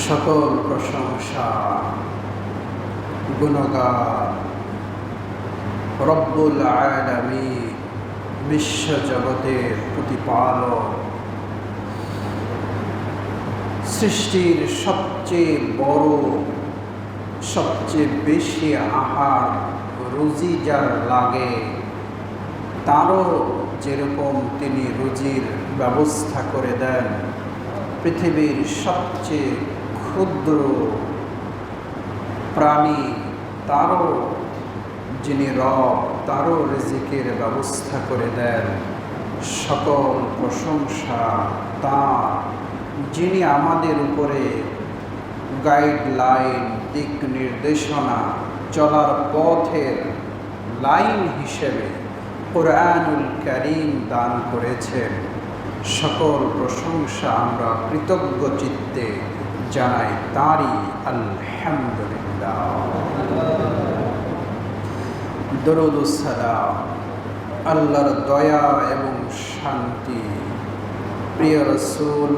সকল প্রশংসা গুণগান রব্বুল আলামিন, বিশ্বজগতের প্রতিপালক, সৃষ্টির সবচেয়ে বড়, সবচেয়ে বেশি আহার রুজি যার লাগে, তারও যেরকম তিনি রুজির ব্যবস্থা করে দেন, পৃথিবীর সবচেয়ে ক্ষুদ্র প্রাণী তারও যিনি রব, তারও রিজিকের ব্যবস্থা করে দেন। সকল প্রশংসা তার, যিনি আমাদের উপরে গাইডলাইন, দিক নির্দেশনা, চলার পথের লাইন হিসেবে কুরআনুল কারীম দান করেছেন। সকল প্রশংসা আমরা কৃতজ্ঞ চিত্তে জানাই তারই, আলহামদুলিল্লাহ। দরুদ ও সালাম, আল্লাহর দয়া এবং শান্তি প্রিয় রাসূল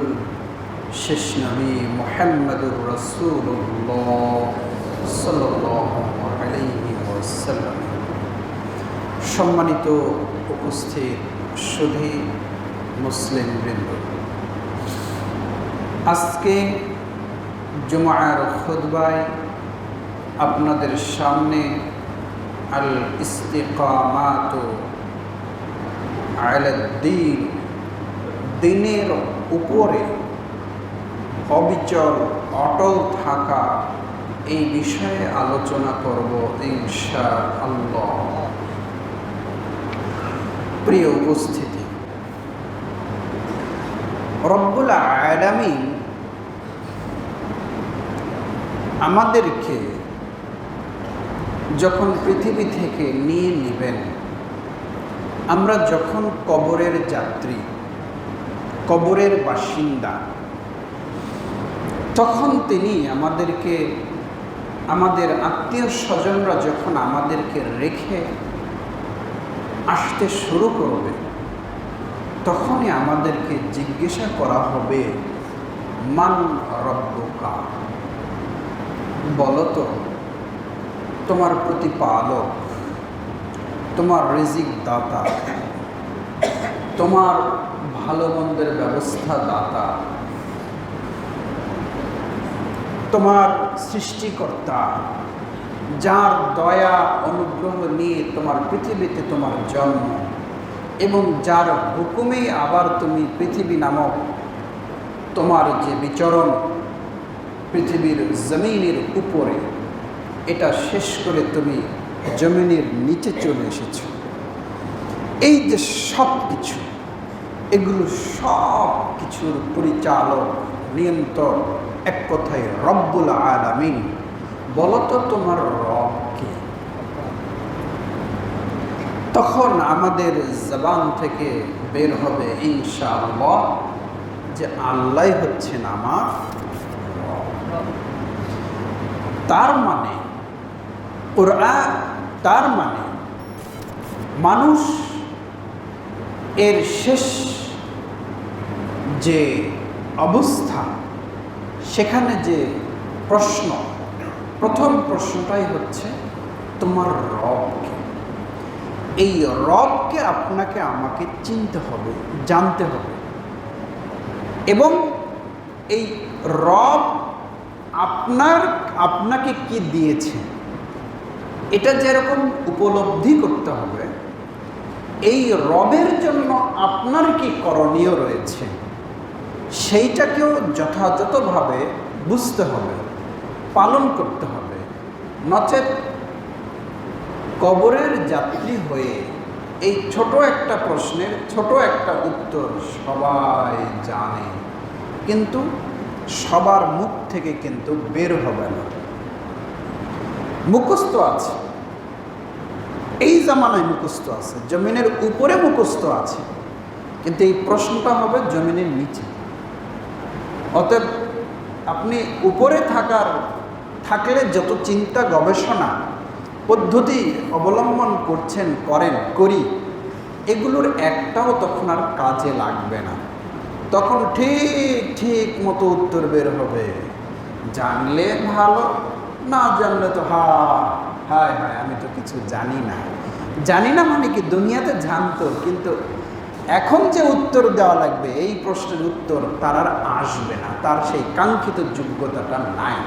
শেষ নবী মুহাম্মদুর রাসূলুল্লাহ সাল্লাল্লাহু আলাইহি ওয়াসাল্লাম। সম্মানিত উপস্থিত সুধী মুসলিম বৃন্দ, আজকে জুমার খুতবায় আপনাদের সামনে আল ইস্তিকামাতু আলা দ্বীন, দ্বীনের উপরে অবিচল অটল থাকা, এই বিষয়ে আলোচনা করব ইনশাআল্লাহ। প্রিয় উপস্থিতি, রব্বুল আলামিন আমাদেরকে যখন পৃথিবী থেকে নিয়ে নেবেন, আমরা যখন কবরের যাত্রী, কবরের বাসিন্দা, তখন তিনি আমাদেরকে, আমাদের আত্মীয় স্বজনরা যখন আমাদেরকে রেখে আসতে শুরু করবে, তখনই আমাদেরকে জিজ্ঞাসা করা হবে, মান রব্বুকা, বলো তো তোমার প্রতিপালক, তোমার রিজিক দাতা, তোমার ভালো মন্দের ব্যবস্থা দাতা, তোমার সৃষ্টিকর্তা, যার দয়া অনুগ্রহ নিয়ে তোমার পৃথিবীতে তোমার জন্ম, এবং যার হুকুমেই আবার তুমি পৃথিবী নামক তোমার যে বিচরণ পৃথিবীর জমিনের উপরে, এটা শেষ করে তুমি জমিনের নিচে চলে এসেছো। এই যে সব কিছু, এগুলো সব কিছুর পরিচালক, নিয়ন্ত্রণ, এক কথায় রব্বুল আলামিন। বলো তো তোমার রব কে? তখন আমাদের জবান থেকে বের হবে ইনশাআল্লাহ যে আল্লাহ হচ্ছেন আমার রব। তার মানে তার মানে মানুষ এর শেষ যে অবস্থা, সেখানে যে প্রশ্ন, প্রথম প্রশ্নটাই হচ্ছে তোমার রবকে। এই রবকে আপনাকে আমাকে চিনতে হবে, জানতে হবে, এবং এই রব আপনাকে কি দিয়েছে এটা যেরকম উপলব্ধি করতে হবে, এই রবের জন্য আপনার কি করণীয় রয়েছে সেইটাকেও যথাযথভাবে বুঝতে হবে, পালন করতে হবে। নচেৎ কবরের যাত্রী হয়ে এই ছোট একটা প্রশ্নের ছোট একটা উত্তর সবাই জানে, কিন্তু সবার মুখ থেকে কিন্তু বের হবে না। মুখস্থ আছে, এই জামানায় মুখস্থ আছে, জমিনের উপরে মুখস্থ আছে, কিন্তু এই প্রশ্নটা হবে জমিনের নিচে। অতএব আপনি উপরে থাকলে যত চিন্তা, গবেষণা, পদ্ধতি অবলম্বন করি, এগুলোর একটাও তখন আর কাজে লাগবে না। তখন ঠিক মতো উত্তর বের হবে, জানলে ভালো, না জানলে তো হায় হায় আমি তো কিছু জানি না। জানি না মানে কি, দুনিয়াতে জানতো, কিন্তু এখন যে উত্তর দেওয়া লাগবে এই প্রশ্নের উত্তর তার আর আসবে না, তার সেই কাঙ্ক্ষিত যোগ্যতাটা নাই।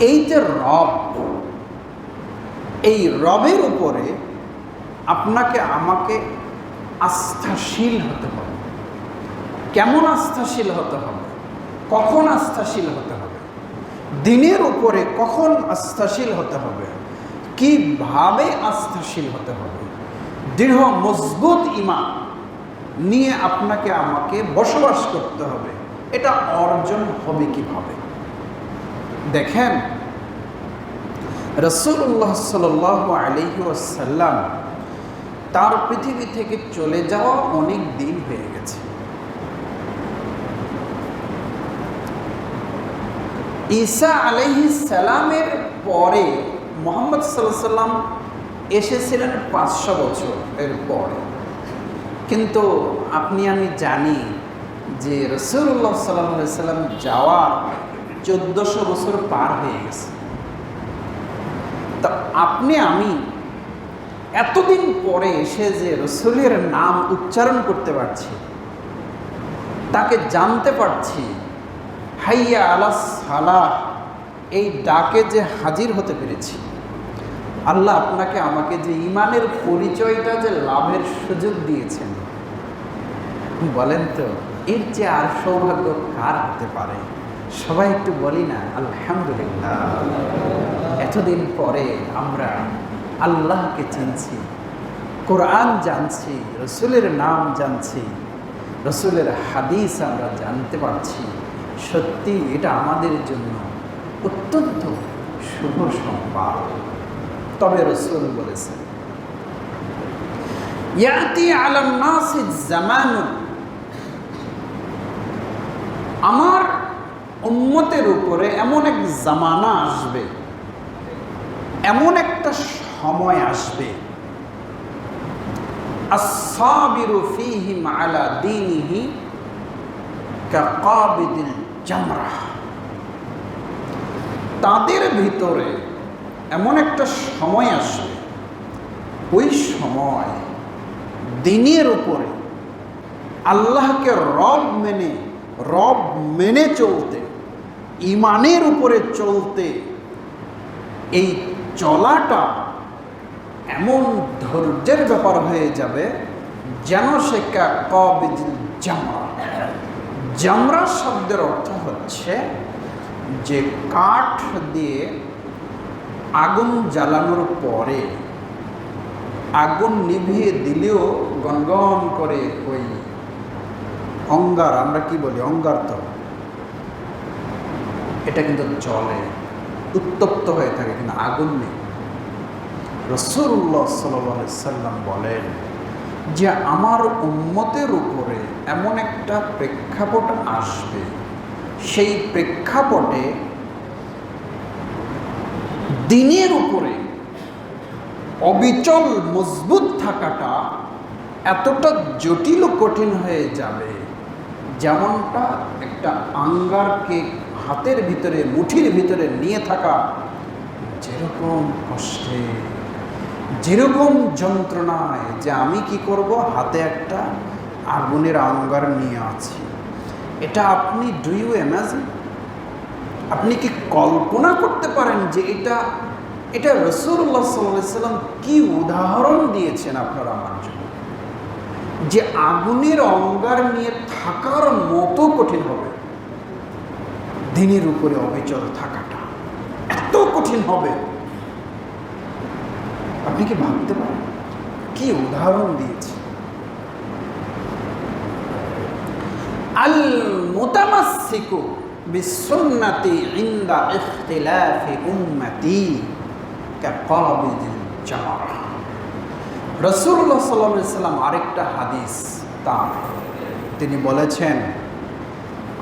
এই যে রব, এই রবের উপরে আপনাকে আমাকে আস্থাশীল হতে হবে। কেমন আস্থাশীল হতে হবে? কখন আস্থাশীল হতে হবে? দিনের উপরে কখন আস্থাশীল হতে হবে? কিভাবে আস্থাশীল হতে হবে? দৃঢ় মজবুত ঈমান নিয়ে আপনাকে আমাকে বসবাস করতে হবে। এটা অর্জন হবে কিভাবে? দেখেন, রাসূলুল্লাহ সাল্লাল্লাহু আলাইহি ওয়াসাল্লাম তার পৃথিবী থেকে চলে যাওয়া অনেক দিন হয়ে গেছে। ঈসা আলাইহিস সালামের পরে মুহাম্মদ সাল্লাল্লাহু আলাইহি সাল্লাম এসেছিলেন 500 বছর এর পরে। কিন্তু আপনি আমি জানি যে রাসূলুল্লাহ সাল্লাল্লাহু আলাইহি সাল্লাম যাওয়ার 1400 বছর পার হয়ে গেছে। তা আপনি আমি এতদিন পরে এসে যে রসুলের নাম উচ্চারণ করতে পারছি, তাকে জানতে পারছি, হাইয়া আলাস সালাহ এই ডাকে যে হাজির হতে পেরেছি, আল্লাহ আপনাকে আমাকে যে ঈমানের পরিচয়টা যে লাভের সুযোগ দিয়েছেন, বলেন তো এর চেয়ে আর সৌভাগ্য কার হতে পারে? সবাই একটু বলি না আলহামদুলিল্লাহ। এতদিন পরে আমরা আল্লাহকে চিনছি, কোরআন জানছি, রসুলের নাম জানছি, রসুলের হাদিস আমরা জানতে পারছি। সত্যি এটা আমাদের জন্য অত্যন্ত শুভ সংবাদ। তবে রসুল বলেছেন, ইয়াতি আলান নাসি জামানুন, আমার উম্মতের উপরে এমন এক জামানা আসবে, এমন একটা সময় আসবে, আস-সাবিরু ফীহিম আলা দীনিহি কাকাবিদিল জামরাহ, তাদের ভিতরে এমন একটা সময় আসবে, ওই সময় দিনের উপরে আল্লাহকে রব মেনে চলতে, ঈমানের উপরে চলতে, এই চলাটা এমন ধৈর্যের ব্যাপার হয়ে যাবে যেন সে কাকাবিদিল জামরা। জামরা শব্দের অর্থ হচ্ছে যে কাঠ দিয়ে আগুন জ্বালানোর পরে আগুন নিভিয়ে দিলেও গনগন করে ওই অঙ্গার, আমরা কি বলি অঙ্গার, তো এটা কিন্তু জলে উত্তপ্ত হয়ে থাকে, কিন্তু আগুন নেই। রাসূলুল্লাহ সাল্লাল্লাহু আলাইহি সাল্লাম বলেন যে আমার উম্মতের উপরে এমন একটা প্রেক্ষাপট আসবে, সেই প্রেক্ষাপটে দিনের উপরে অবিচল মজবুত থাকাটা এতটা জটিল ও কঠিন হয়ে যাবে, যেমনটা একটা আঙ্গারকে হাতের ভিতরে, মুঠির ভিতরে নিয়ে থাকা যেরকম কষ্টে, যেরকম যন্ত্রণায়, যে আমি কি করব, হাতে একটা আগুনের আঙ্গার নিয়ে আছি। এটা আপনি ডু ইউ ইমাজিন, আপনি কি কল্পনা করতে পারেন যে এটা রাসূলুল্লাহ সাল্লাল্লাহু আলাইহি সাল্লাম কি উদাহরণ দিয়েছেন আপনার আমার জন্য, যে আগুনের অঙ্গার নিয়ে থাকার মতো কঠিন হবে। দিনের উপরে অবিচল থাকাটা এত কঠিন হবে, আপনি কি ভাবতে পারেন? কি উদাহরণ দিয়েছে। আল মুতামাসসিকু বিসুন্নতি ইনদা ইখতিলাফি উম্মতি কাকাবিদিল জামরা। রাসূলুল্লাহ সাল্লাল্লাহু আলাইহি সাল্লাম আরেকটা হাদিস তিনি বলেছেন,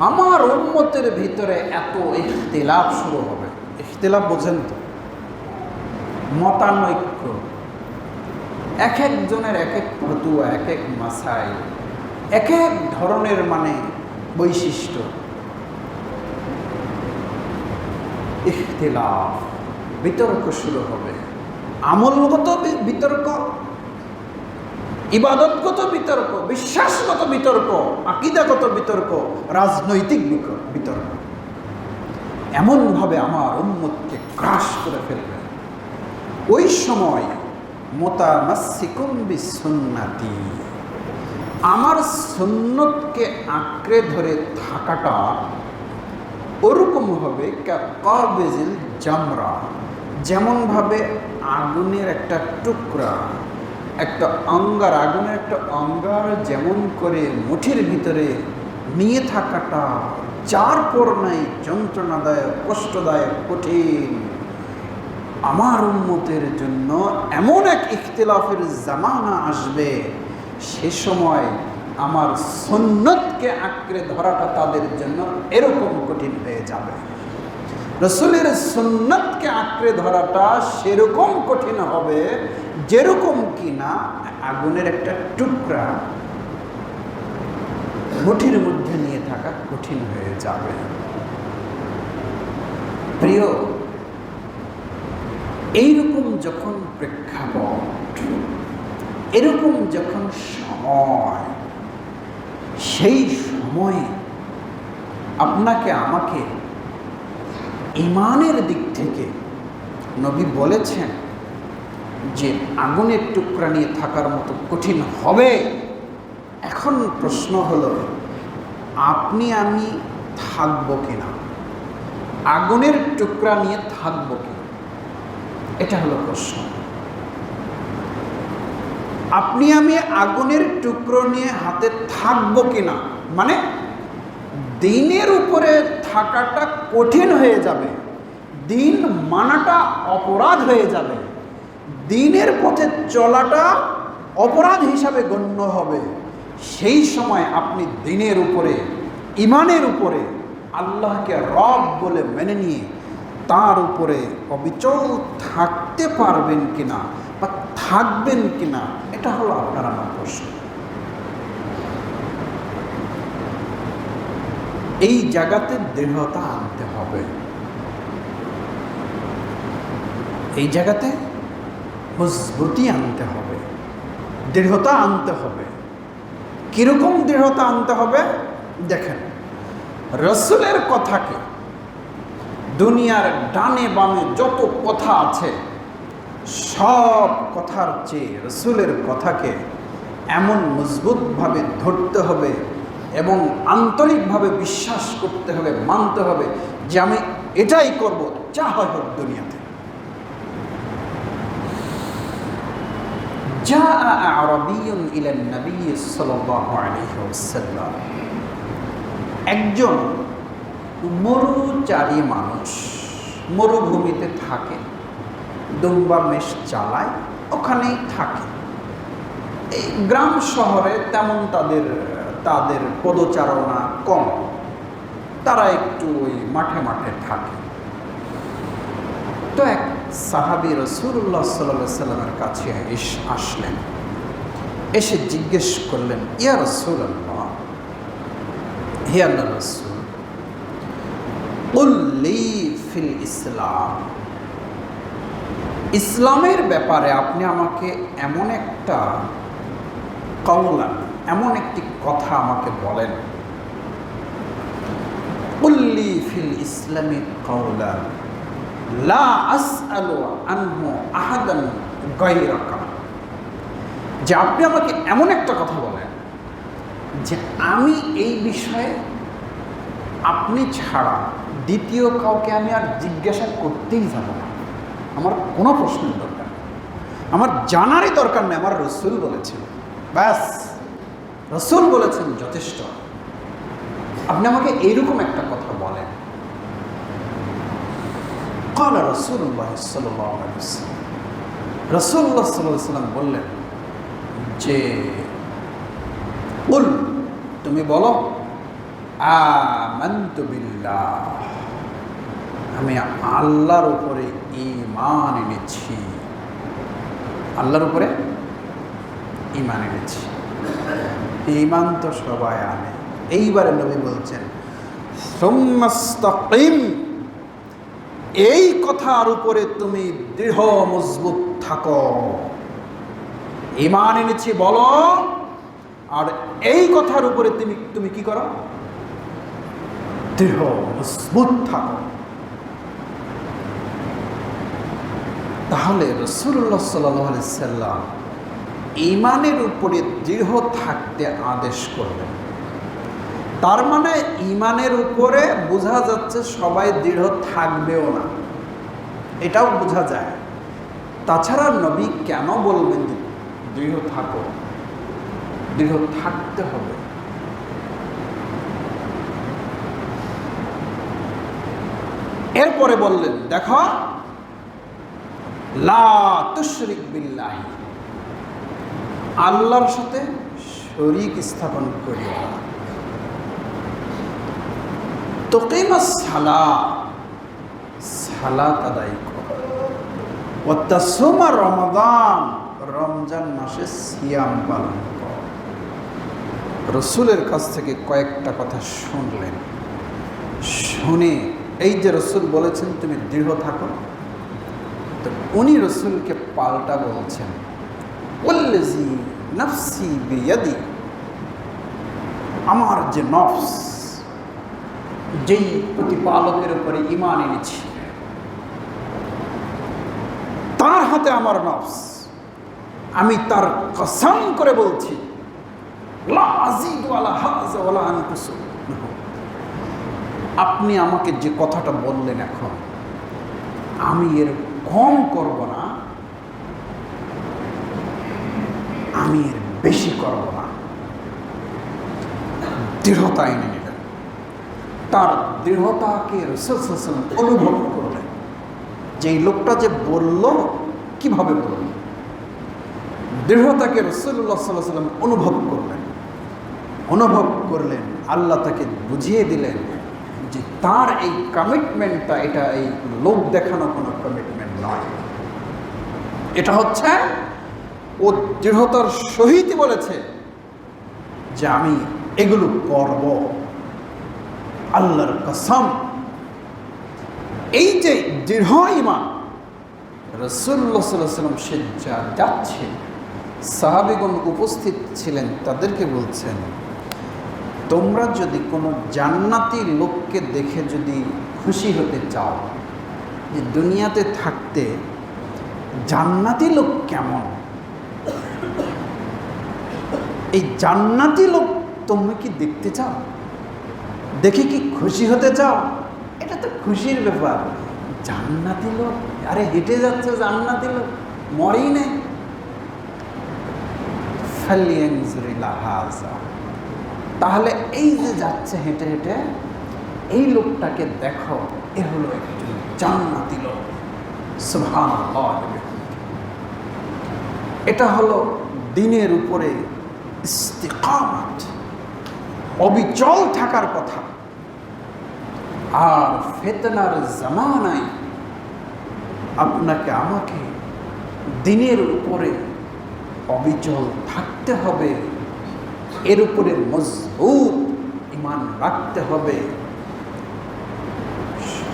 আমার উম্মতের ভিতরে এত ইখতিলাফ শুরু হবে। ইখতিলাফ বোঝেন তো, মতানৈক্য, এক একজনের এক এক ফতুয়া, এক এক মাসাইল, এক এক ধরনের বৈশিষ্ট্য। ইখতিলাফ, বিতর্ক শুরু হবে। আমলগত বিতর্ক, ইবাদতগত বিতর্ক, বিশ্বাসগত বিতর্ক, আকীদাগত বিতর্ক, রাজনৈতিক বিতর্ক এমনভাবে আমার উম্মতকে গ্রাস করে ফেলবে। ওই সময় মুতামাসসিকুম বিসুন্নতি, আমার সুন্নতকে আঁকড়ে ধরে থাকাটা ওরকম হবে কাবিজিল জামরা, যেমনভাবে আগুনের একটা টুকরা, একটা অঙ্গার, আগুনের একটা অঙ্গার যেমন করে মুঠির ভিতরে নিয়ে থাকাটা যার পর নাই যন্ত্রণাদায়ক, কষ্টদায়ক, কঠিন, আমার উম্মতের জন্য এমন এক ইখতিলাফের জামানা আসবে, সে সময় আমার সুন্নতকে আঁকড়ে ধরাটা তাদের জন্য এরকম কঠিন হয়ে যাবে। রাসূলের সুন্নতকে আঁকড়ে ধরাটা সেরকম কঠিন হবে যেরকম কিনা আগুনের একটা টুকরা মুঠির মধ্যে নিয়ে থাকা কঠিন হয়ে যাবে। প্রিয়, এইরকম যখন প্রেক্ষাপট, এরকম যখন সময়, সেই সময়ে আপনাকে আমাকে ঈমানের দিক থেকে নবী বলেছেন যে আগুনের টুকরা নিয়ে থাকার মতো কঠিন হবে। এখন প্রশ্ন হলো, আপনি আমি থাকবো কিনা, আগুনের টুকরা নিয়ে থাকবো কিনা, এটা হলো প্রশ্ন। আপনি আমি আগুনের টুকরো নিয়ে হাতে থাকবো কিনা, মানে দিনের উপরে থাকাটা কঠিন হয়ে যাবে, দিন মানাটা অপরাধ হয়ে যাবে, দিনের পথে চলাটা অপরাধ হিসাবে গণ্য হবে। সেই সময় আপনি দিনের উপরে, ঈমানের উপরে আল্লাহকে রব বলে মেনে নিয়ে তার উপরে অবিচল থাকতে পারবেন কিনা বা থাকবেন কিনা, এটা হলো আপনার আমার প্রশ্ন। এই জায়গাতে দৃঢ়তা আনতে হবে, এই জায়গাতে মজবুতি আনতে হবে, দৃঢ়তা আনতে হবে। কিরকম দৃঢ়তা আনতে হবে? দেখেন, রাসূলের কথাকে, দুনিয়ার ডানে বামে যত কথা আছে সব কথার চেয়ে রাসূলের কথাকে এমন মজবুতভাবে ধরতে হবে এবং আন্তরিকভাবে বিশ্বাস করতে হবে, মানতে হবে যে আমি এটাই করব, যা হয় হোক দুনিয়াতে। জাআ আরাবিয়্যুন ইলান নবী সাল্লাল্লাহু আলাইহি ওয়াসাল্লাম, একজন মরুচারী মানুষ মরুভূমিতে থাকে, দুম্বা মেষ চালায়, ওখানেই থাকে। এই গ্রাম শহরে তেমন তাদের পদচারণা কম, তারা একটু ওই মাঠে মাঠে থাকে। তো এক সাহাবী রাসূলুল্লাহ সাল্লাল্লাহু আলাইহি সাল্লামের কাছে আসলেন, এসে জিজ্ঞেস করলেন, ইয়া রাসূলুল্লাহ, হে আল্লাহর রাসূল, কুল লি ফিল ইসলাম, ইসলামের ব্যাপারে আপনি আমাকে এমন একটা কওলান, এমন একটি কথা আমাকে বলেন। কুল লি ফিল ইসলামি কওলান লা আসআলু আনহু আহাদান গায়রাকা, যে আপনি আমাকে এমন একটা কথা বলেন যে আমি এই বিষয়ে আপনি ছাড়া দ্বিতীয় কাউকে আমি আর জিজ্ঞাসা করতেই যাব না, আমার কোনো প্রশ্নের দরকার নেই, আমার জানারই দরকার নেই, আমার রাসূল বলেছেন, ব্যাস রাসূল বলেছেন যথেষ্ট, আপনি আমাকে এইরকম একটা কথা বলেন। ক্বালা রাসূলুল্লাহ সাল্লাল্লাহু আলাইহি ওয়াসাল্লাম, রাসূলুল্লাহ সাল্লাল্লাহু আলাইহি ওয়াসাল্লাম বললেন যে কুল, তুমি বলো, আমানতু বিল্লাহ, আমি আল্লাহর উপরে ঈমান এনেছি, আল্লাহর উপরে ঈমান এনেছি। ঈমান তো সবাই আনে। এইবারে নবী বলছেন সুম্মাস্তাকিম, এই কথার উপরে তুমি দৃঢ় মজবুত থাকো। ঈমান এনেছি বলো, আর এই কথার উপরে তুমি কি করো? দৃঢ় মজবুত থাকো। তাহলে রাসূলুল্লাহ সাল্লাল্লাহু আলাইহি সাল্লাম ঈমানের উপরে দৃঢ় থাকতে আদেশ করলেন। তার মানে ঈমানের উপরে বোঝা যাচ্ছে সবাই দৃঢ় থাকবেও না, এটাও বোঝা যায়। তাছাড়া নবী কেন বলবেন যে দৃঢ় থাকো? দৃঢ় থাকতে হবে। এরপরে বললেন, দেখো, লা তুশরিক বিল্লাহি, আল্লাহর সাথে শরীক স্থাপন করিও না। তুকিমাস সালাহ, সালাত আদায় করো। ওয়া তাসুমা রমাদান, রমজান মাসে সিয়াম পালন করো। রসুলের কাছ থেকে কয়েকটা কথা শুনলেন। শুনে এই যে রসুল বলেছেন তুমি দৃঢ় থাকো, তো উনি রসুলকে পাল্টা বলছেন, ওয়াল্লাযী নাফসি বিয়াদি, আমার যে নফস, যেই প্রতিপালকের উপরে ঈমান এনেছি, তার হাতে আমার নফস, আমি তার কসম করে বলছি, লা আযীদু আলা হাযা ওয়ালা আনকুসু। আপনি আমাকে যে কথাটা বললেন এখন, আমি এর কম করব না, আমি এর বেশি করব না। দৃঢ়তা এনে নিলেন। তার দৃঢ়তাকে রাসূল সাল্লাল্লাহু আলাইহি ওয়াসাল্লাম অনুভব করলেন। যে এই লোকটা যে বলল, কিভাবে বলল, দৃঢ়তাকে রাসূলুল্লাহ সাল্লাল্লাহু আলাইহি ওয়াসাল্লাম অনুভব করলেন। আল্লাহ তাকে বুঝিয়ে দিলেন যে তার এই কমিটমেন্টটা, এটা এই লোক দেখানো কোনো কমিটমেন্ট নয়, এটা হচ্ছে ও দৃঢ়তার সহিত বলেছে যে আমি এগুলো করব, আল্লাহর কসম। এই যে দৃঢ় ঈমান, রাসূলুল্লাহ সাল্লাল্লাহু আলাইহি ওয়াসাল্লাম সে যাচ্ছে, সাহাবীগণ উপস্থিত ছিলেন, তাদেরকে বলছেন, তোমরা যদি কোনো জান্নাতি লোককে দেখে যদি খুশি হতে চাও, যে দুনিয়াতে থাকতে জান্নাতি লোক কেমন, এই জান্নাতি লোক তুমি কি দেখতে চাও? দেখে কি খুশি হতে চাও? এটা তো খুশির ব্যাপার। জান্নাতি লোক, আরে হেঁটে যাচ্ছে জান্নাতি লোক, মরেই নেই। ফালিয়ানজুর ইলা হাযা, তাহলে এই যে যাচ্ছে হেঁটে হেঁটে, এই লোকটাকে দেখো, এ হলো একজন জান্নাতি লোক। সুবহানাল্লাহ। এটা হলো দ্বীনের উপরে ইস্তিকামত, অবিচল থাকার কথা। আর ফিতনার জামানায় আপনাকে আমাকে দ্বীনের উপরে অবিচল থাকতে হবে, এর উপরে মজবুত ঈমান রাখতে হবে।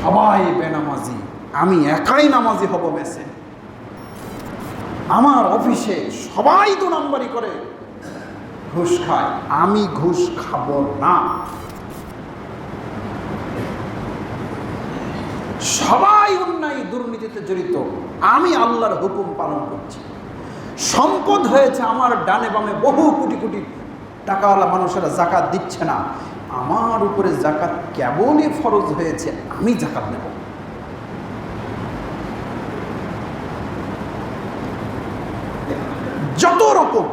সবাই বেনামাজি, আমি একাই নামাজি হব মেসে। আমার অফিসে সবাই 2 নম্বরই করে, ঘুষ খায়, আমি ঘুষ খাব না। সবাই অন্যায় দুর্নীতিতে জড়িত, আমি আল্লাহর হুকুম পালন করছি। সম্পদ হয়েছে আমার ডানে বামে, বহু কোটি কোটি টাকাওয়ালা মানুষেরা যাকাত দিচ্ছে না, আমার উপরে যাকাত কেবলই ফরজ হয়েছে, আমি যাকাত নেব। যত রকম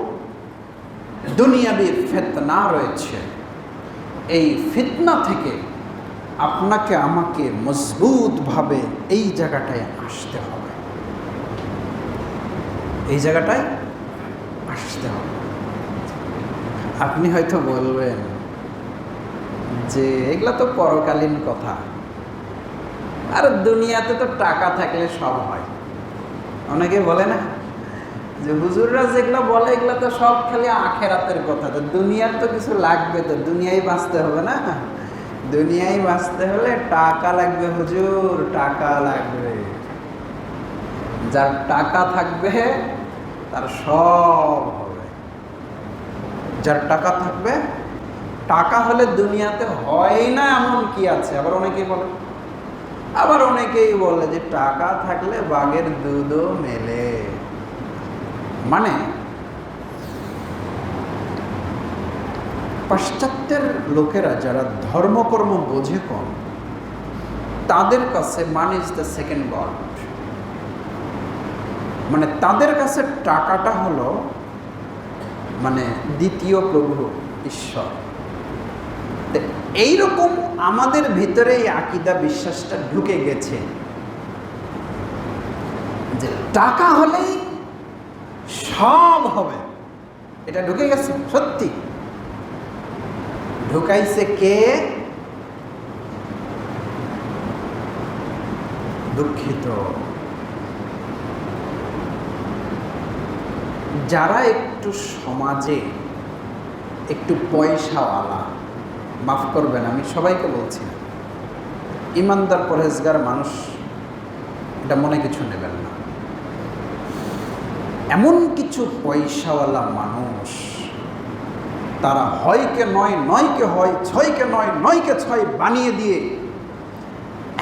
দুনিয়াবি ফিতনা রয়েছে, এই ফিতনা থেকে আপনাকে আমাকে মজবুতভাবে এই জায়গাটায় আসতে হবে, এই জায়গাটায় আসতে হবে। আপনি হয়তো বলবেন যে এগুলা তো পরকালীন কথা, আর দুনিয়াতে তো টাকা থাকলে সব হয়। অনেকে বলে না যে হুজুররা যেগুলো বলে এগুলো তো সব খালি আখেরাতের কথা, তো দুনিয়ার তো কিছু লাগবে, তো দুনিয়ায় বাঁচতে হবে না, দুনিয়ায় বাঁচতে হলে টাকা লাগবে হুজুর, টাকা লাগবে। যার টাকা থাকবে তার সব হবে। যার টাকা থাকবে, টাকা হলে দুনিয়াতে হয় না এমন কি আছে? আবার অনেকেই বলে যে টাকা থাকলে বাঘের দুধও মেলে। মানে পাশ্চাত্যের লোকেরা যারা ধর্মকর্ম বোঝে কম, তাদের কাছে money is the second god. মানে তাদের কাছে টাকাটা হলো মানে দ্বিতীয় প্রভু, ঈশ্বর। এইরকম আমাদের ভিতরে এই আকীদা বিশ্বাসটা ঢুকে গেছে যে টাকা হলেই সব হবে। এটা ঢুকে গেছে। সত্যি ঢুকাইছে কে? দুঃখিত, যারা একটু সমাজে একটু পয়সাওয়ালা, মাফ করবেন আমি সবাইকে বলছি না, ইমানদার পরহেজগার মানুষ এটা মনে কিছু নেবেন না, এমন কিছু পয়সাওয়ালা মানুষ তারা হয়কে নয়, নয়কে হয়, ছয়কে নয়, নয়কে ছয় বানিয়ে দিয়ে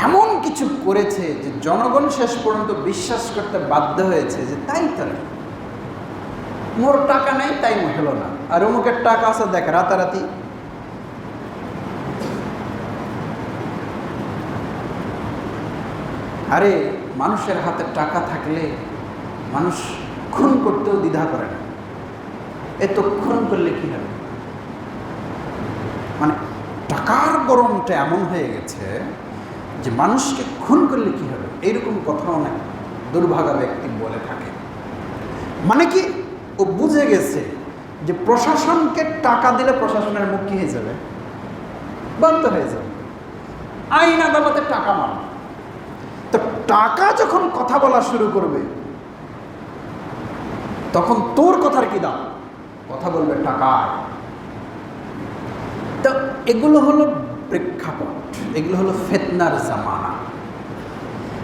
এমন কিছু করেছে যে জনগণ শেষ পর্যন্ত বিশ্বাস করতে বাধ্য হয়েছে যে তাই তো, মোর টাকা নাই তাই হলো না, আর অমুকের টাকা আছে দেখ রাতারাতি। আরে মানুষের হাতে টাকা থাকলে মানুষ খুন করতেও দ্বিধা করে না। এত খুন করলে কি হবে? মানে টাকার গরমটা এমন হয়ে গেছে যে মানুষকে খুন করলে কি হবে, এইরকম কথা অনেক দুর্ভাগা ব্যক্তি বলে থাকে। মানে কি, ও বুঝে গেছে যে প্রশাসনকে টাকা দিলে প্রশাসনের মুখ কি হয়ে যাবে, বন্ধ হয়ে যাবে, আইন আদালতে টাকা মান। তো টাকা যখন কথা বলা শুরু করবে তখন তোর কথার কি দাম? কথা বলবে টাকায়। তো এগুলো হলো প্রেক্ষাপট, এগুলো হলো ফিতনার জামানা।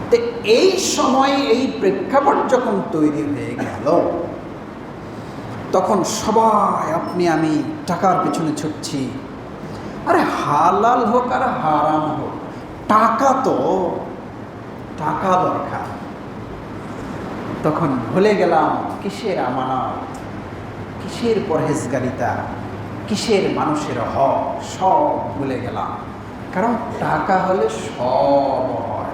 তো এই সময় এই প্রেক্ষাপট যখন তৈরি হয়ে গেল, তখন সবাই আপনি আমি টাকার পিছনে ছুটছি। আরে হালাল হোক আর হারাম হোক, টাকা তো টাকা দরকার। তখন ভুলে গেলাম কিসের আমানত, কিসের পরহেজগারিতা, কিসের মানুষের হক, সব ভুলে গেলাম। কারণ টাকা হলে সব হয়।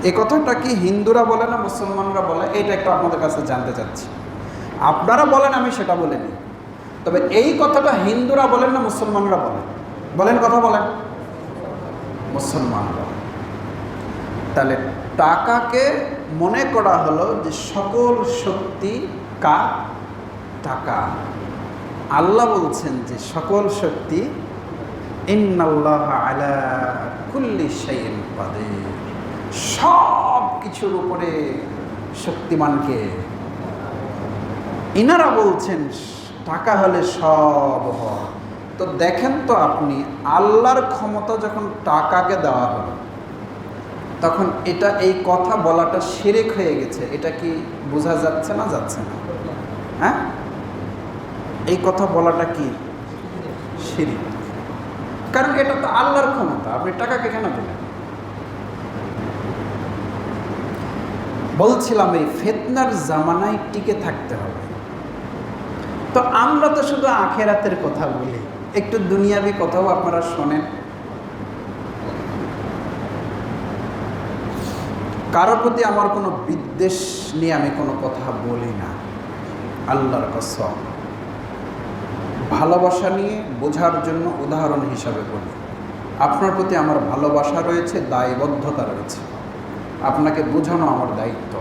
এ কথাটা কি হিন্দুরা বলে না মুসলমানরা বলে? এটা একটু আপনাদের কাছে জানতে চাচ্ছি। আপনারা বলেন, আমি সেটা বলিনি, তবে এই কথাটা হিন্দুরা বলেন না মুসলমানরা বলেন? বলেন, কথা বলেন। মুসলমানরা। তাহলে টাকাকে মনে করা হলো যে সকল শক্তি কার? টাকা। আল্লাহ বলছেন যে সকল শক্তি ইন্নাল্লাহা আলা কুল্লি শাইইন কাদির, সব কিছুর উপরে শক্তিমানকে। ইনারা বলছেন টাকা হলে সব হয়। তো দেখেন তো আপনি, আল্লাহর ক্ষমতা যখন টাকাকে দেওয়া হলো, তখন এটা এই কথা বলাটা শিরক হয়ে গেছে। এটা কি বোঝা যাচ্ছে না? যাচ্ছে না? হ্যাঁ, এই কথা বলাটা কি শিরক? কারণ এটা তো আল্লাহর ক্ষমতা, আপনি টাকাকে কেন দিলেন? বলছিলাম এই ফিতনার জামানায় টিকে থাকতে হবে। তো আমরা তো শুধু আখেরাতের কথা বলি, একটু দুনিয়াবি কথাও আপনারা শোনেন। কারোর প্রতি আমার কোনো বিদ্বেষ নিয়ে আমি কোনো কথা বলি না, আল্লাহর কসম। ভালোবাসা নিয়ে বোঝার জন্য উদাহরণ হিসাবে বলি। আপনার প্রতি আমার ভালোবাসা রয়েছে, দায়বদ্ধতা রয়েছে, আপনাকে বোঝানো আমার দায়িত্ব।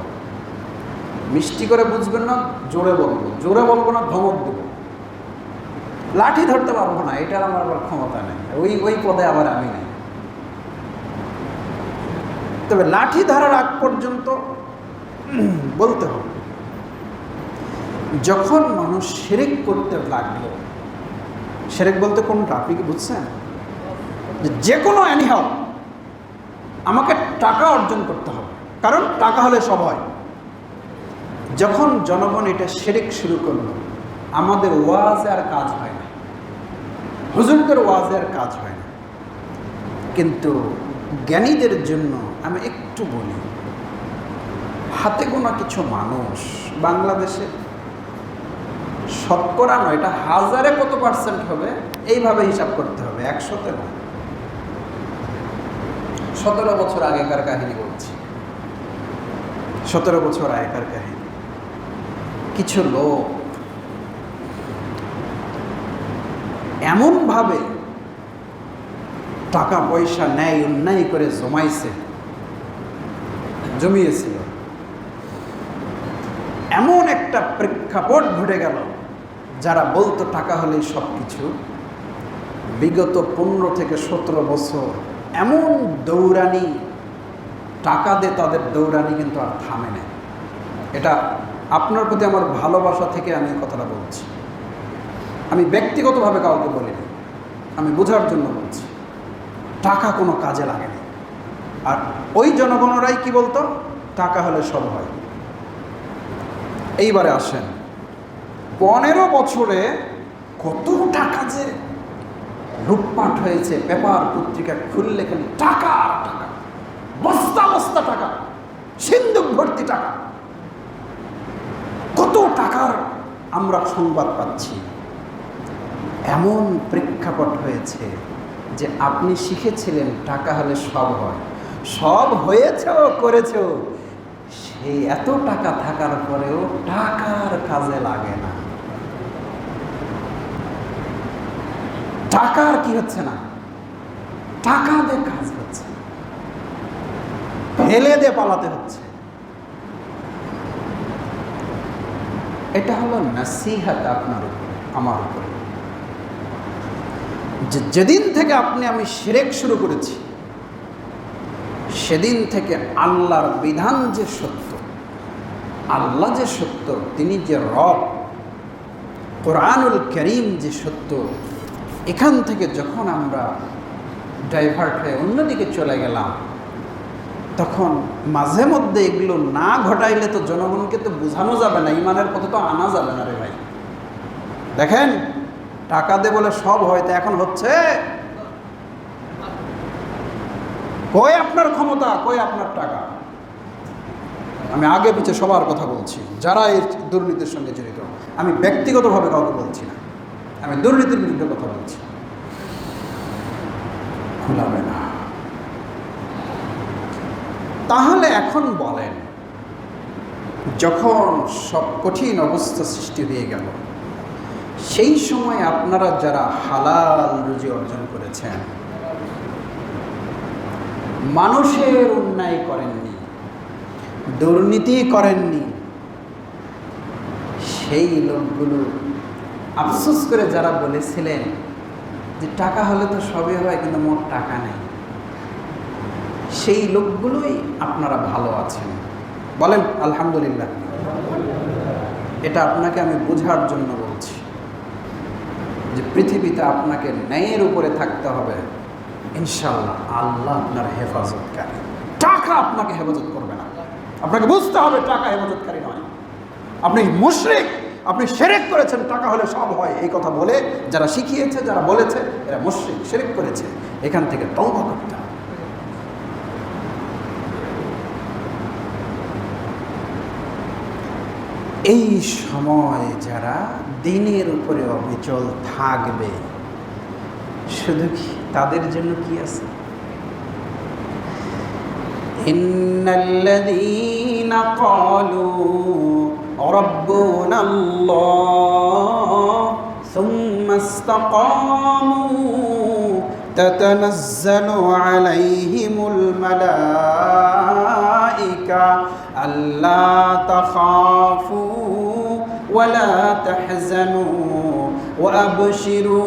মিষ্টি করে বুঝবেন না, জোরে বলবো, জোরে বলবো না, ধমক দেবো। লাঠি ধরতে পারবো না, এটার আমার আবার ক্ষমতা নেই, ওই পদে আবার আমি নেই। তবে লাঠি ধরার আগ পর্যন্ত বলতে হবে। যখন মানুষ শিরক করতে লাগলো, শিরক বলতে কোনটা আপনি কি বুঝছেন? যে কোনো এনিহাও আমাকে টাকা অর্জন করতে হবে, কারণ টাকা হলে সব হয়। যখন জনগণ এটা শিরক শুরু করলো, আমাদের ওয়াজে আর কাজ হয় না, হুজুরদের ওয়াজে আর কাজ হয় না। কিন্তু জ্ঞানীদের জন্য আমি একটু বলি, হাতে গোনা কিছু মানুষ বাংলাদেশে, শতকরা নয়, এটা হাজারে কত পার্সেন্ট হবে এইভাবে হিসাব করতে হবে, 100-তে না। 17 বছর আগেকার কাহিনী বলছি, 17 বছর আগেকার কাহিনী। কিছু লোক এমনভাবে টাকা পয়সা ন্যায় অন্যায় করে জমিয়েছিল, এমন একটা প্রেক্ষাপট ঘটে গেল, যারা বলতো টাকা হলেই সব কিছু, বিগত 15 থেকে 17 বছর এমন দৌড়ানি, টাকা দিয়ে তাদের দৌড়ানি কিন্তু আর থামে না। এটা আপনার প্রতি আমার ভালোবাসা থেকে আমি কথাটা বলছি, আমি ব্যক্তিগতভাবে কাউকে বলিনি, আমি বোঝার জন্য বলছি। টাকা কোনো কাজে লাগে না। আর ওই জনগণরাই কি বলতো, টাকা হলে সব হয়। এইবারে আসেন, 15 বছরে কত টাকা যে লুটপাট হয়েছে, পেপার পত্রিকা খুললে খালি টাকা আর টাকা, বস্তা বস্তা টাকা, সিন্ধুক ভর্তি টাকা, কত টাকার আমরা সংবাদ পাচ্ছি। এমন প্রেক্ষাপট হয়েছে যে আপনি শিখেছিলেন টাকা হলে সব হয়, সব হয়েছেও করেছেও, সেই এত টাকা থাকার পরেও টাকার কাজে লাগে না। টাকার কি হচ্ছে না, টাকা দিয়ে কাজ হচ্ছে, ফেলে দিয়ে পালাতে হচ্ছে। এটা হলো নসিহত আপনার উপর, আমার উপরে। যেদিন থেকে আমি শিরক শুরু করেছি, সেদিন থেকে আল্লাহর বিধান যে সত্য, আল্লাহ যে সত্য, তিনি যে রব, কোরআনুল কারীম যে সত্য, এখান থেকে যখন আমরা ডাইভার্ট হয়ে অন্যদিকে চলে গেলাম, তখন মাঝে মধ্যে এগুলো না ঘটাইলে তো জনগণকে তো বোঝানো যাবে না, ইমানের পথে তো আনা যাবে না রে ভাই। দেখেন, টাকা দে বলে সব হয়তো এখন হচ্ছে, কই আপনার ক্ষমতা, কই আপনার টাকা? আমি আগে পিছে সবার কথা বলছি, যারা এই দুর্নীতির সঙ্গে জড়িত। আমি ব্যক্তিগতভাবে কাউকে বলছি না, আমি দুর্নীতির বিরুদ্ধে কথা বলছি। ভুলাবে না। তাহলে এখন বলেন, যখন সব কঠিন অবস্থা সৃষ্টি হয়ে গেল, সেই সময় আপনারা যারা হালাল রুজি অর্জন করেছেন, মানুষের অন্যায় করেননি, দুর্নীতি করেননি, সেই লোকগুলো আফসোস করে যারা বলেছিলেন যে টাকা হলে তো সবই হয় কিন্তু মোট টাকা নেই, সেই লোকগুলোই আপনারা ভালো আছেন। বলেন আলহামদুলিল্লাহ। এটা আপনাকে আমি বোঝার জন্য বলছি যে পৃথিবীতে আপনাকে ন্যায়ের উপরে থাকতে হবে, ইনশাআল্লাহ আল্লাহ আপনার হেফাজতকারী। টাকা আপনাকে হেফাজত করবে না, আপনাকে বুঝতে হবে টাকা হেফাজতকারী নয়। আপনি মুশরিক, আপনি শিরক করেছেন, টাকা হলে সব হয় এই কথা বলে যারা শিখিয়েছে, যারা বলেছে, এরা মুশরিক, শিরক করেছে। এখান থেকে তওবা করতে হবে। এই সময় যারা দিনের উপরে অবিচল থাকবে, শুধু কি তাদের জন্য কি আছে? ইন্নাল্লাযীনা ক্বালু রাব্বুনাল্লাহ সুম্মা ইসতাকামু তাতানাজ্জালু আলাইহিমুল মালাইকা আল্লা তাখাফু ওয়া লা তাহজানু ওয়া আবশিরু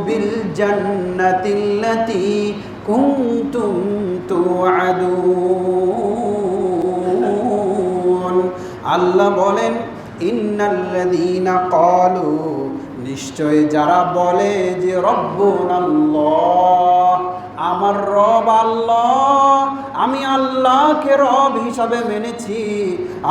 বিল জান্নাতিল্লাতী কুনতুম তুআদুন। আল্লাহ বলেন, ইন্নাল্লাযীনা ক্বালু, নিশ্চয় যারা বলে যে রব্বুনাল্লাহ, আমার রব আল্লাহ, আমি আল্লাহকে রব হিসাবে মেনেছি,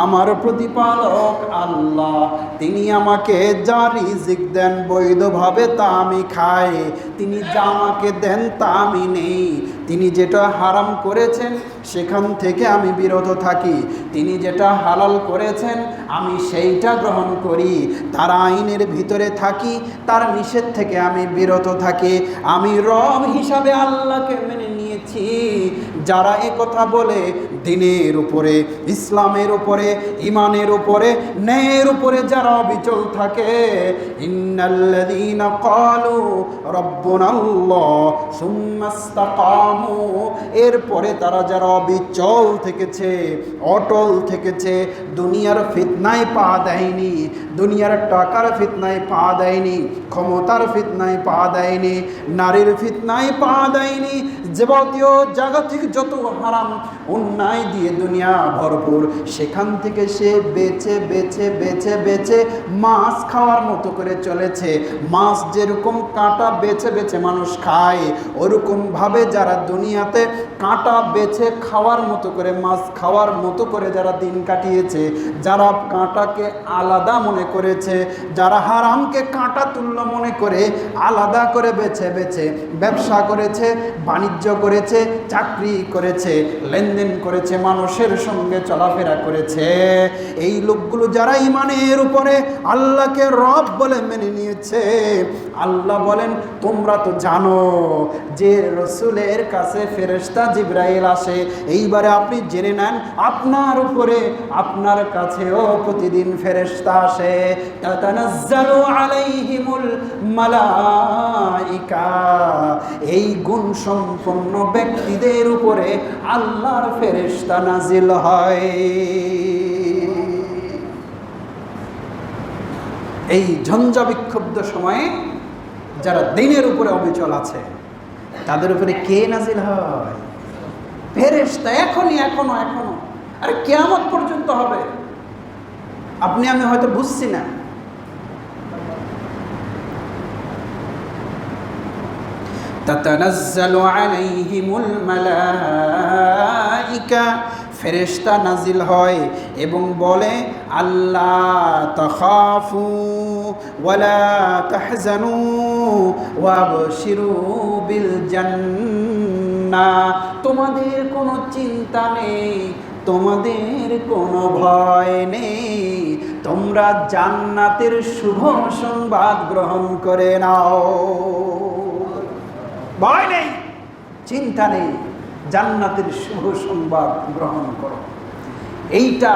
আমার প্রতিপালক আল্লাহ, তিনি আমাকে যা রিজিক দেন বৈধভাবে তা আমি খাই, তিনি যা আমাকে দেন তা আমি নেই, তিনি যেটা হারাম করেছেন সেখান থেকে আমি বিরত থাকি, তিনি যেটা হালাল করেছেন আমি সেইটা গ্রহণ করি, তার আইনের ভিতরে থাকি, তার নিষেধ থেকে আমি বিরত থাকি। আমি রব হিসাবে আল্লাহকে মেনে নিয়েছি। যারা একথা বলে দ্বীনের উপরে, ইসলামের উপরে, ঈমানের উপরে, ন্যায়ের উপরে যারা অবিচল থাকে, ইন্নাল্লাযীনা ক্বালু রাব্বুনাল্লাহ সুম্মা ইসতাকামু, এরপরে তারা যারা অবিচল থেকেছে, অটল থেকেছে, দুনিয়ার ফিতনায় পা দেয়নি, দুনিয়ার টাকার ফিতনায় পা দেয়নি, ক্ষমতার ফিতনায় পা দেয়নি, নারীর ফিতনায় পা দেয়নি, যাবতীয় জাগতিক যত হারাম অন্যায় দিয়ে দুনিয়া ভরপুর, সেখান থেকে সে বেছে বেছে বেছে বেছে মাছ খাওয়ার মতো করে চলেছে। মাছ যেরকম কাঁটা বেছে বেছে মানুষ খায়, ওরকমভাবে যারা দুনিয়াতে কাঁটা বেছে খাওয়ার মতো করে, মাছ খাওয়ার মতো করে যারা দিন কাটিয়েছে, যারা কাঁটাকে আলাদা মনে করেছে, যারা হারামকে কাঁটা তুল্য মনে করে আলাদা করে বেছে বেছে ব্যবসা করেছে, বাণিজ্য করেছে, চাকরি করেছে, লেনদেন করেছে, মানুষের সঙ্গে চলাফেরা করেছে, এই লোকগুলো যারা ঈমানের উপরে আল্লাহকে রব বলে মেনে নিয়েছে, আল্লাহ বলেন তোমরা তো জানো যে রসুলের কাছে ফেরেশতা জিবরাইল আসে, এইবারে আপনি জেনে নেন আপনার উপরে, আপনার কাছেও প্রতিদিন ফেরেশতা আসে। তাতানাজ্জালু আলাইহিমুল মালাইকা, এই গুণ সম্পন্ন ব্যক্তিদের উপরে আল্লাহর ফেরেশতা নাজিল হয়। এই ঝঞ্ঝা বিক্ষুব্ধ সময়ে যারা দ্বীনের উপরে অবিচল আছে তাদের উপরে কে নাজিল হয়? ফেরেশতা। এখনো আরে কিয়ামত পর্যন্ত হবে। আপনি আমি হয়তো বুঝছি না। তাতানাজ্জালু আলাইহিমুল মালাইকা, ফেরেশতা নাজিল হয় এবং বলে আল্লা তাখাফু ওয়ালা তাহজানু ওয়াবশিরু বিল জান্নাহ, তোমাদের কোনো চিন্তা নেই, তোমাদের কোনো ভয় নেই, তোমরা জান্নাতের শুভ সংবাদ গ্রহণ করে নাও। ভয় নেই, চিন্তা নেই, জান্নাতের শুভ সংবাদ গ্রহণ করো। এইটা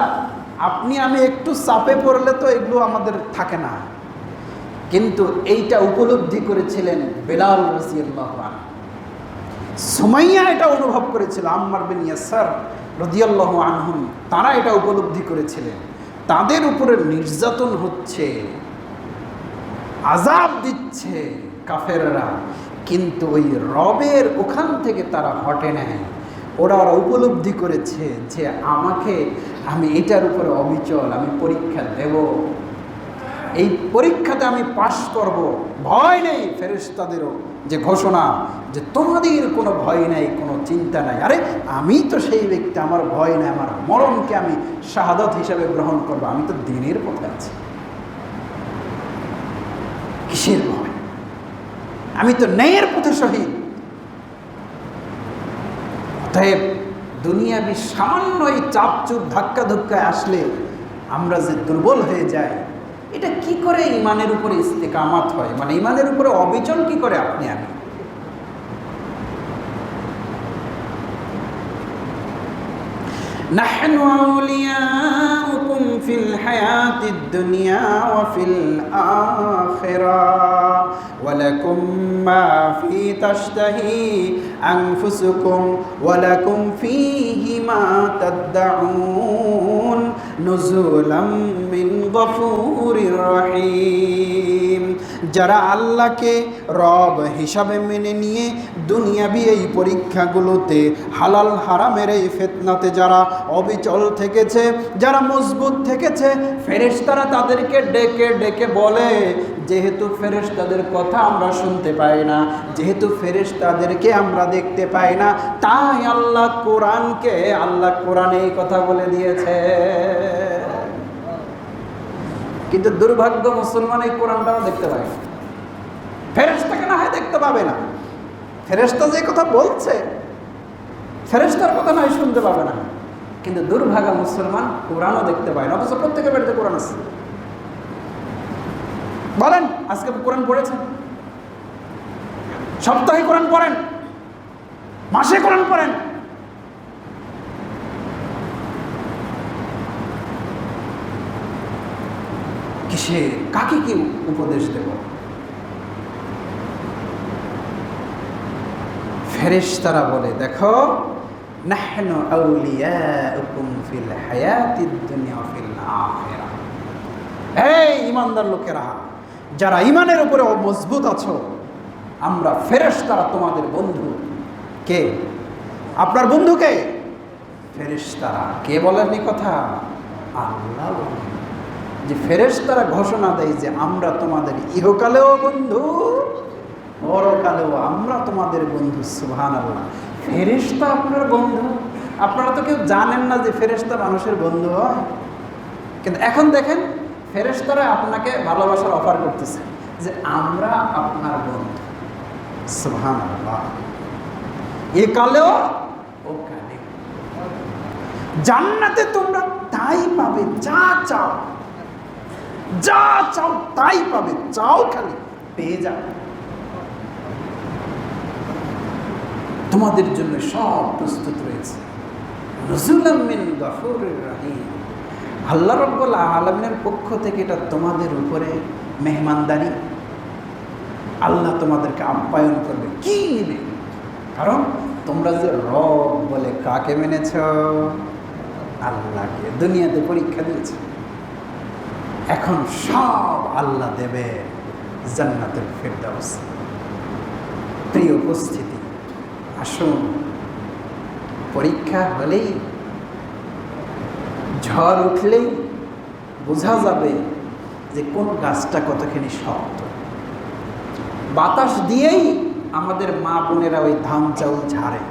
আপনি আমি একটু চাপে পড়লে তো এগুলো আমাদের থাকে না, কিন্তু এইটা উপলব্ধি করেছিলেন বেলাল রাদিয়াল্লাহু আনহু। সুমাইয়া এটা অনুভব করেছিল, আম্মার বিন ইয়াসার রাদিয়াল্লাহু আনহুম, তারা এটা উপলব্ধি করেছিলেন। তাদের উপরে নির্যাতন হচ্ছে, আযাব দিচ্ছে কাফেররা, কিন্তু ওই রবের ওখান থেকে তারা হটে নেয়। ওরা উপলব্ধি করেছে যে আমি এটার উপরে অবিচল, আমি পরীক্ষা দেব, এই পরীক্ষাতে আমি পাশ করব, ভয় নেই। ফেরেশতাদেরও যে ঘোষণা যে তোমাদের কোনো ভয় নাই, কোনো চিন্তা নাই। আরে আমি তো সেই ব্যক্তি, আমার ভয় নাই, আমার মরণকে আমি শাহাদাত হিসাবে গ্রহণ করব, আমি তো দ্বীনের পথে আছি, কিসের ভয়? আমি তো ন্যায়ের পথে শহীদ। অতএব দুনিয়াবি সামান্য এই চাপচুপ ধাক্কা ধুক্কায় আসলে আমরা যে দুর্বল হয়ে যাই, এটা কি করে ঈমানের উপরে ইস্তেকামাত হয়, মানে ঈমানের উপরে অবিচল কি করে আপনি আমি? নাহনু আউলিয়াউকুম ফিল হায়াতিদ দুনিয়া ওয়া ফিল আখিরাহ ওয়া লাকুম মা ফি তাশতাহি আনফুসুকুম ওয়া লাকুম ফীহি মা তাদউন নুজুলাম মিন গফুরির রহিম। যারা আল্লাহকে রব হিসাবে মেনে নিয়ে দুনিয়াবি এই পরীক্ষাগুলোতে, হালাল হারামের এই ফিতনাতে যারা অবিচল থেকেছে, যারা মজবুত থেকেছে, ফেরেশতারা তাদেরকে ডেকে ডেকে বলে যেহেতু ফেরেশতাদের কথা আমরা শুনতে পাই না, যেহেতু ফেরেশতাদেরকে আমরা দেখতে পাই না, তাই আল্লাহ কোরআনে এই কথা বলে দিয়েছে। কিন্তু দুর্ভাগ্য, মুসলমান এই কোরআনটাও দেখতে পায় না। ফেরেশতাকে না হয় দেখতে পাবে না, ফেরেশতা যে কথা বলছে ফেরেশতার কথা না হয় শুনতে পাবে না, কিন্তু দুর্ভাগা মুসলমান কোরআনও দেখতে পায় না, অথচ প্রত্যেকের বাড়িতে কোরআন আছে। বলেন, আজকে কোরআন পড়েছেন? সপ্তাহে কোরআন পড়েন? মাসে কোরআন পড়েন? কিসে, কাকে কি উপদেশ দেব? ফেরেশতারা বলে, দেখো, নাহনু আউলিয়াউকুম ফিল হায়াতিদ দুনিয়া ফিল আখিরাহ। এই ঈমানদার লোকেরা, যারা ঈমানের উপরে মজবুত আছো, আমরা ফেরেশতারা তোমাদের বন্ধু। কে আপনার বন্ধু? কে? ফেরেশতারা। কে বলেন এই কথা? আল্লাহ বলেন যে ফেরেশতারা ঘোষণা দেয় যে আমরা তোমাদের ইহকালেও বন্ধু, পরকালেও আমরা তোমাদের বন্ধু। সুবহানাল্লাহ। ফেরেশতা আপনার বন্ধু? আপনারা তো কেউ জানেন না যে ফেরেশতা মানুষের বন্ধু হয়, কিন্তু এখন দেখেন ফেরেশতারা আপনাকে ভালোবাসার অফার করতেছে যে আমরা আপনার বন্ধু। সুবহানাল্লাহ। এ কালেও ও কালে জান্নাতে তোমরা তাই পাবে, যা চাও, যা চাও তাই পাবে, চাও খালি পেয়ে যাও। তোমাদের জন্য সব প্রস্তুত রয়েছে। নুজুলাম মিন গফুরির রহিম। আল্লাহ রাব্বুল আলামিনের পক্ষ থেকে এটা তোমাদের উপরে মেহমানদারি। আল্লাহ তোমাদেরকে আপ্যায়ন করবে। কি নেবে? কারণ তোমরা যে রব বলে কাকে মেনেছ? আল্লাহকে। দুনিয়াতে পরীক্ষা দিয়েছে, এখন সব আল্লাহ দেবে জান্নাতুল ফিরদাউস। প্রিয় উপস্থিতি, আসুন, পরীক্ষা হলেই, ঝড় উঠলেই বোঝা যাবে যে কোন গাছটা কতখানি শক্ত। বাতাস দিয়েই আমাদের মা বোনেরা ওই ধান চাউল ঝাড়ে,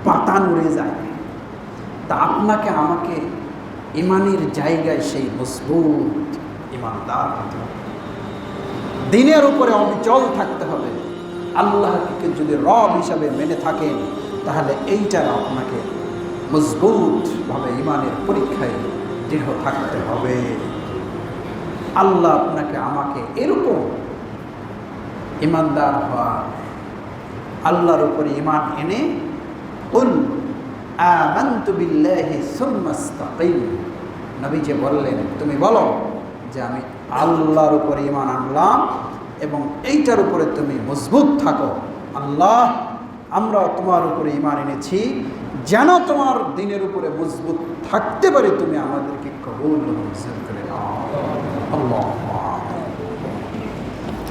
পাতা নড়ে যায়। তা আপনাকে আমাকে ইমানের জায়গায় সেই মজবুত ইমানদার হতে হবে, দিনের উপরে অবিচল থাকতে হবে। আল্লাহকে যদি রব হিসাবে মেনে থাকেন, তাহলে এইটার আপনাকে মজবুতভাবে ইমানের পরীক্ষায় দৃঢ় থাকতে হবে। আল্লাহ আপনাকে আমাকে এরকম ইমানদার হওয়া, আল্লাহর উপরে ইমান এনে, কুল আমানতু বিল্লাহি সুম্মা ইসতাকিম, নবী যে বললেন, তুমি বলো যে আমি আল্লাহর উপরে ইমান আনলাম এবং এইটার উপরে তুমি মজবুত থাকো। আল্লাহ, আমরা তোমার উপরে ইমান এনেছি, যেন তোমার দিনের উপরে মজবুত থাকতে পারি, তুমি আমাদেরকে কবুল মঞ্জুর করে নাও। আল্লাহ।